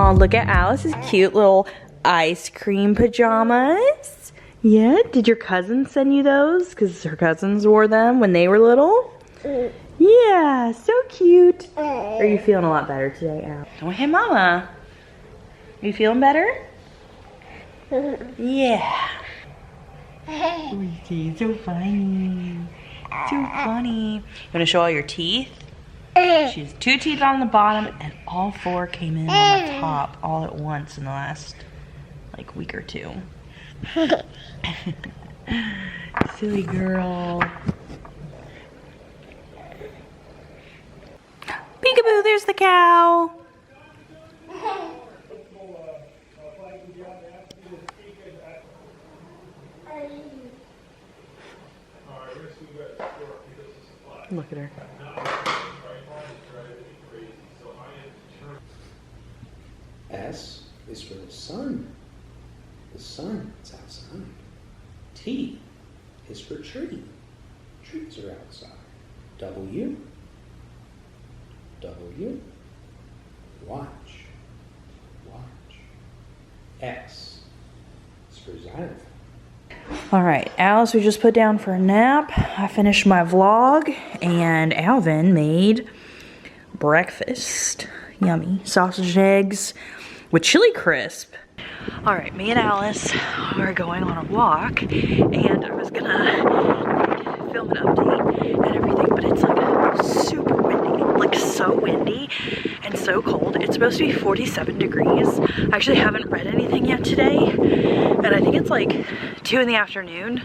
Oh, look at Alice's cute little ice cream pajamas. Yeah, did your cousins send you those? Because her cousins wore them when they were little. Yeah, so cute. Are you feeling a lot better today, Al? Oh, hey, Mama. Are you feeling better? Yeah. She's so funny. So funny. You want to show all your teeth? She has 2 teeth on the bottom and all 4 came in on the top all at once in the last like week or 2. Silly girl. Peekaboo, there's the cow. Look at her. S is for the sun. The sun is outside. T is for tree. Trees are outside. W. W. Watch. Watch. X is for xylophone. All right, Alice, we just put down for a nap. I finished my vlog, and Alvin made breakfast. Yummy. Sausage eggs with chili crisp. All right, me and Alice are going on a walk, and I was gonna film an update and everything, but it's like super windy, like so windy and so cold. It's supposed to be 47 degrees. I actually haven't read anything yet today, and I think it's like 2 in the afternoon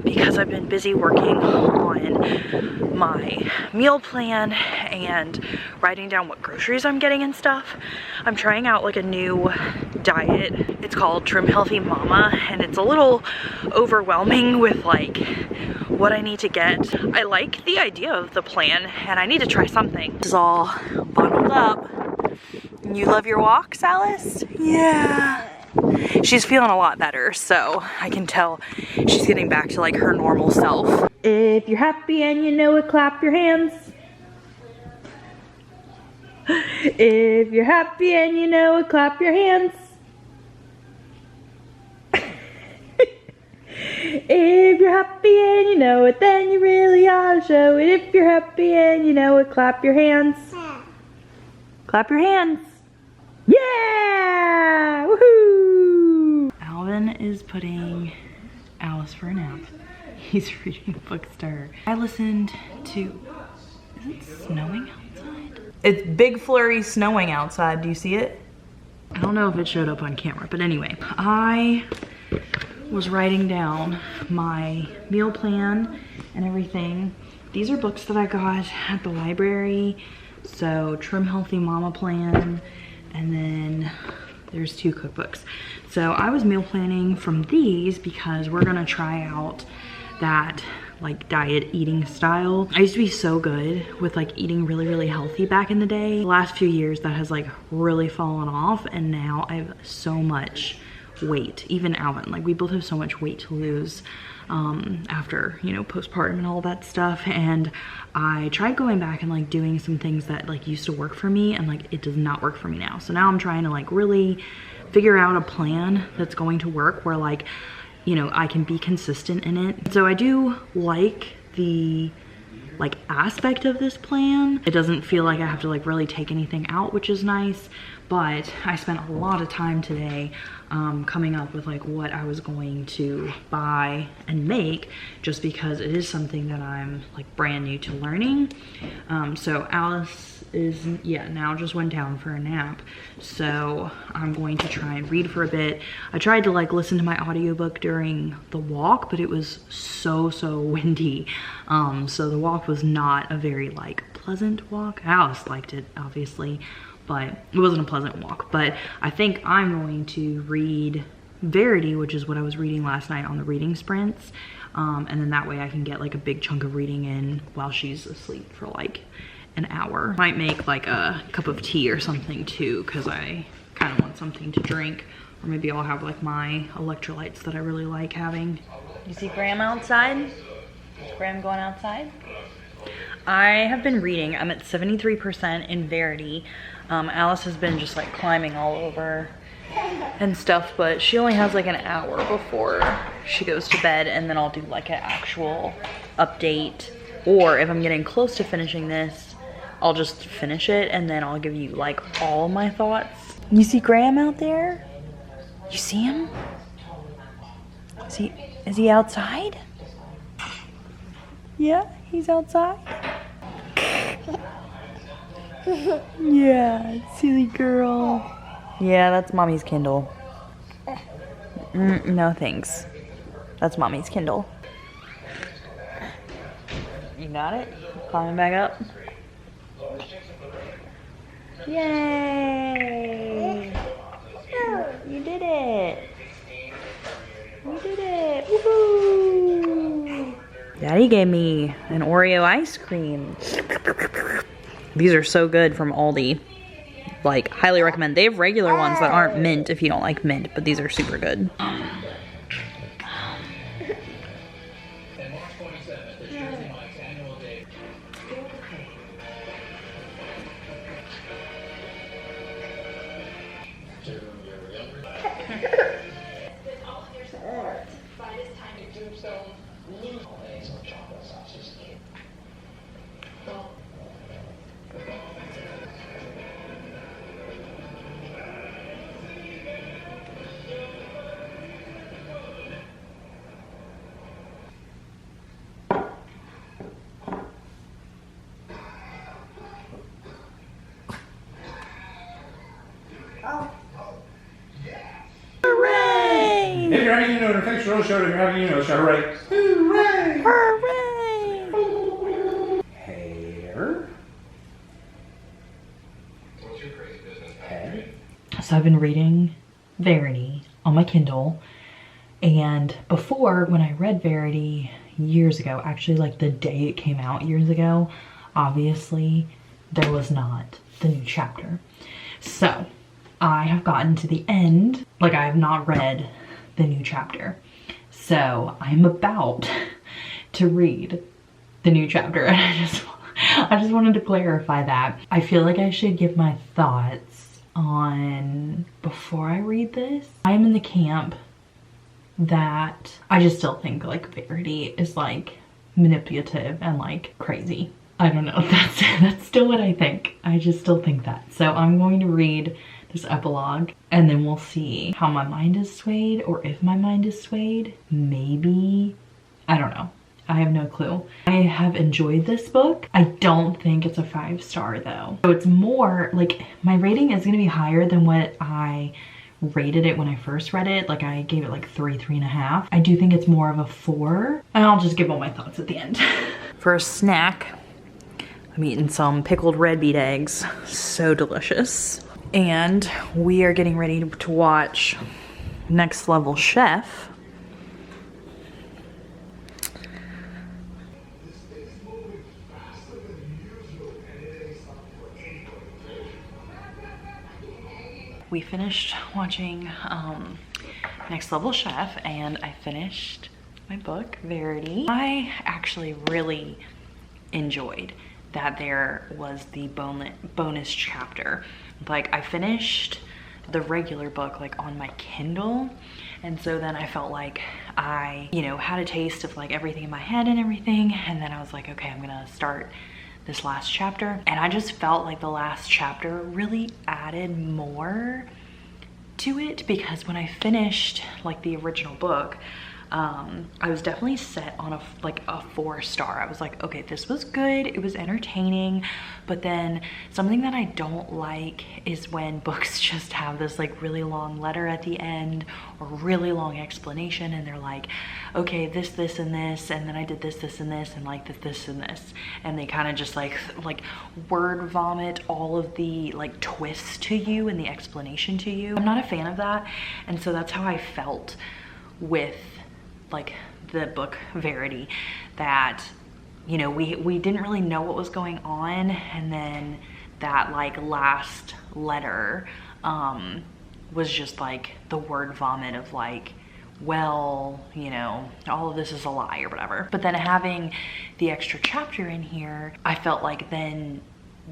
because I've been busy working on my meal plan and writing down what groceries I'm getting and stuff. I'm trying out like a new diet. It's called Trim Healthy Mama, and it's a little overwhelming with like what I need to get. I like the idea of the plan and I need to try something. This is all bundled up. You love your walks, Alice? Yeah. She's feeling a lot better, so I can tell she's getting back to like her normal self. If you're happy and you know it, clap your hands. If you're happy and you know it, clap your hands. If you're happy and you know it, then you really ought to show it. If you're happy and you know it, clap your hands. Clap your hands. Yeah! Woohoo! Alvin is putting Alice for a nap. He's reading books to her. I listened to, is it snowing outside? It's big flurry snowing outside. Do you see it? I don't know if it showed up on camera, but anyway, I was writing down my meal plan and everything. These are books that I got at the library. So Trim Healthy Mama Plan, and then there's 2 cookbooks. So I was meal planning from these because we're gonna try out that like diet eating style. I used to be so good with like eating really healthy back in the day. The last few years that has like really fallen off, and now I have so much weight. Even Alvin, like we both have so much weight to lose after, you know, postpartum and all that stuff. And I tried going back and like doing some things that like used to work for me, and like it does not work for me now. So now I'm trying to like really figure out a plan that's going to work where like, you know, I can be consistent in it. So I do like the like aspect of this plan. It doesn't feel like I have to like really take anything out, which is nice. But I spent a lot of time today coming up with like what I was going to buy and make, just because it is something that I'm like brand new to learning. So Alice is, yeah, now just went down for a nap. So I'm going to try and read for a bit. I tried to like listen to my audiobook during the walk, but it was so windy. So the walk was not a very like pleasant walk. Alice liked it, obviously, but it wasn't a pleasant walk. But I think I'm going to read Verity, which is what I was reading last night on the reading sprints. And then that way I can get like a big chunk of reading in while she's asleep for like an hour. Might make like a cup of tea or something too, because I kind of want something to drink. Or maybe I'll have like my electrolytes that I really like having. You see Graham outside? Is Graham going outside? I have been reading. I'm at 73% in Verity. Alice has been just like climbing all over and stuff, but she only has like an hour before she goes to bed, and then I'll do like an actual update. Or if I'm getting close to finishing this, I'll just finish it and then I'll give you like all my thoughts. You see Graham out there? You see him? Is he outside? Yeah, he's outside. Yeah, silly girl. Yeah, that's mommy's Kindle. No thanks. That's mommy's Kindle. You got it? Climbing back up. Yay! You did it! You did it! Woohoo! Daddy gave me an Oreo ice cream. These are so good from Aldi. Like, highly recommend. They have regular ones that aren't mint if you don't like mint, but these are super good. If you're having an infectious show, you're having a show, hooray! Hooray! Hooray! Hair. What's your crazy business? Head. So I've been reading Verity on my Kindle, and before, when I read Verity years ago, actually like the day it came out years ago, obviously there was not the new chapter. So I have gotten to the end, like I have not read the new chapter. So I'm about to read the new chapter, and I just wanted to clarify that. I feel like I should give my thoughts on before I read this. I'm in the camp that I just still think like Verity is like manipulative and like crazy. I don't know, that's still what I think. I just still think that. So I'm going to read this epilogue and then we'll see how my mind is swayed, or if my mind is swayed. Maybe, I don't know. I have no clue. I have enjoyed this book. I don't think it's a 5-star though. So it's more like, my rating is gonna be higher than what I rated it when I first read it. Like I gave it like 3.5. I do think it's more of a 4. And I'll just give all my thoughts at the end. For a snack, I'm eating some pickled red beet eggs. So delicious. And we are getting ready to watch Next Level Chef. We finished watching Next Level Chef, and I finished my book, Verity. I actually really enjoyed that there was the bonus chapter. Like I finished the regular book like on my Kindle, and so then I felt like I, you know, had a taste of like everything in my head and everything, and then I was like, okay, I'm gonna start this last chapter. And I just felt like the last chapter really added more to it, because when I finished like the original book, I was definitely set on a 4-star. I was like, okay, this was good, it was entertaining, but then something that I don't like is when books just have this like really long letter at the end, or really long explanation, and they're like, okay, this and this, and then I did this and this, and like this and this, and they kind of just like word vomit all of the like twists to you and the explanation to you. I'm not a fan of that, and so that's how I felt with like the book Verity, that, you know, we didn't really know what was going on, and then that like last letter was just like the word vomit of like, well, you know, all of this is a lie or whatever. But then having the extra chapter in here, I felt like then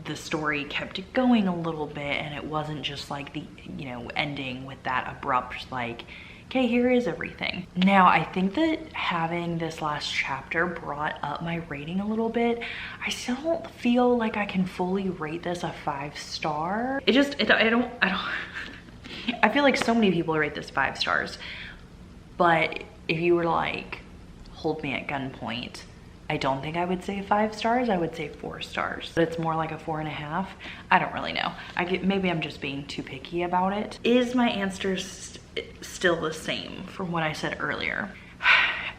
the story kept going a little bit, and it wasn't just like the, you know, ending with that abrupt like, okay, here is everything. Now, I think that having this last chapter brought up my rating a little bit. I still don't feel like I can fully rate this a 5-star. I feel like so many people rate this 5 stars, but if you were to like hold me at gunpoint, I don't think I would say 5 stars. I would say 4 stars. But it's more like a 4.5. I don't really know. Maybe I'm just being too picky about it. Is my answer still the same from what I said earlier?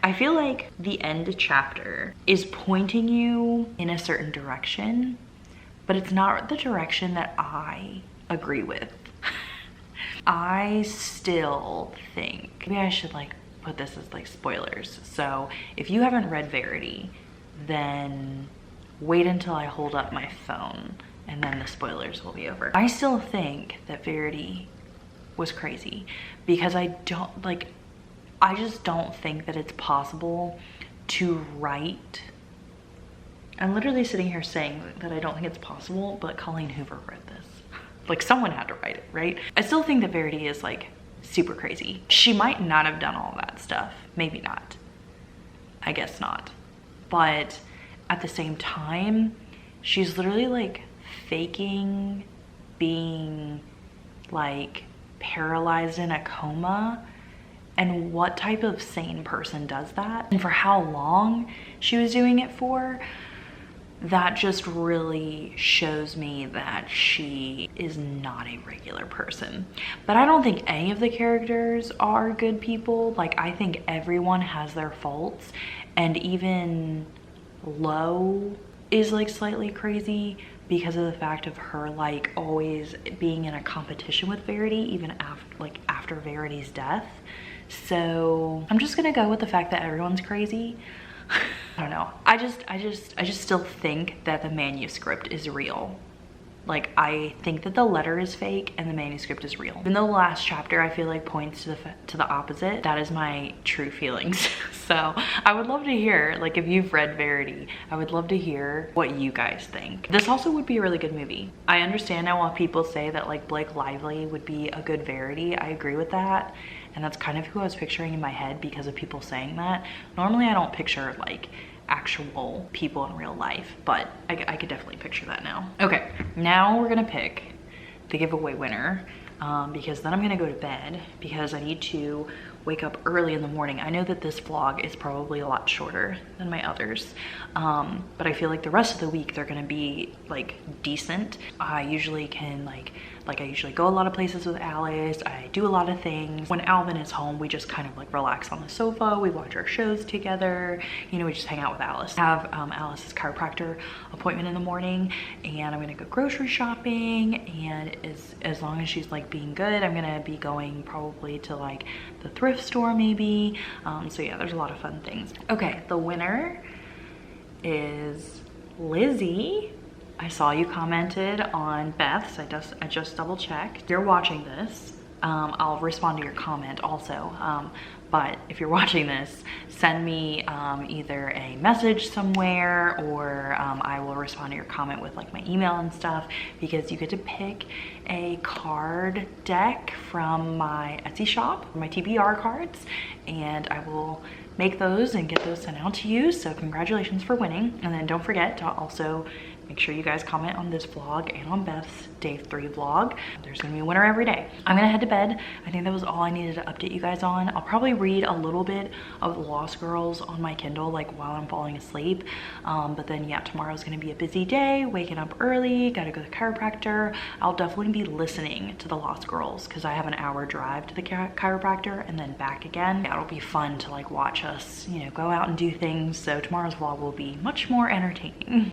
I feel like the end chapter is pointing you in a certain direction, but it's not the direction that I agree with. I still think, maybe I should like put this as like spoilers. So if you haven't read Verity, then wait until I hold up my phone and then the spoilers will be over. I still think that Verity was crazy because I just don't think that it's possible to write. I'm literally sitting here saying that I don't think it's possible, but Colleen Hoover wrote this. Like, someone had to write it, right? I still think that Verity is like super crazy. She might not have done all that stuff. Maybe not. I guess not. But at the same time, she's literally like faking being like paralyzed in a coma. And what type of sane person does that? And for how long she was doing it for? That just really shows me that she is not a regular person. But I don't think any of the characters are good people. Like, I think everyone has their faults, and even Lo is like slightly crazy because of the fact of her like always being in a competition with Verity, even after Verity's death. So I'm just gonna go with the fact that everyone's crazy. I don't know. I just still think that the manuscript is real. Like, I think that the letter is fake and the manuscript is real. Even though the last chapter I feel like points to the opposite, that is my true feelings. So I would love to hear, like, if you've read Verity, I would love to hear what you guys think. This also would be a really good movie. I understand now why people say that like Blake Lively would be a good Verity. I agree with that. And that's kind of who I was picturing in my head because of people saying that. Normally I don't picture like actual people in real life, but I could definitely picture that now. Okay, now we're gonna pick the giveaway winner because then I'm gonna go to bed because I need to wake up early in the morning. I know that this vlog is probably a lot shorter than my others, but I feel like the rest of the week they're gonna be like decent. I usually can I usually go a lot of places with Alice. I do a lot of things. When Alvin is home, we just kind of like relax on the sofa. We watch our shows together. You know, we just hang out with Alice. I have Alice's chiropractor appointment in the morning, and I'm gonna go grocery shopping. And as long as she's like being good, I'm gonna be going probably to like the thrift store maybe. So yeah, there's a lot of fun things. Okay, the winner is Lizzie. I saw you commented on Beth's. I just double checked. If you're watching this, I'll respond to your comment also. But if you're watching this, send me either a message somewhere, or I will respond to your comment with like my email and stuff, because you get to pick a card deck from my Etsy shop, my TBR cards, and I will make those and get those sent out to you. So congratulations for winning. And then don't forget to also make sure you guys comment on this vlog and on Beth's day 3 vlog. There's gonna be a winner every day. I'm gonna head to bed. I think that was all I needed to update you guys on. I'll probably read a little bit of The Lost Girls on my Kindle like while I'm falling asleep. But then yeah, tomorrow's gonna be a busy day, waking up early, gotta go to the chiropractor. I'll definitely be listening to The Lost Girls because I have an hour drive to the chiropractor and then back again. Yeah, it'll be fun to like watch us, you know, go out and do things. So tomorrow's vlog will be much more entertaining.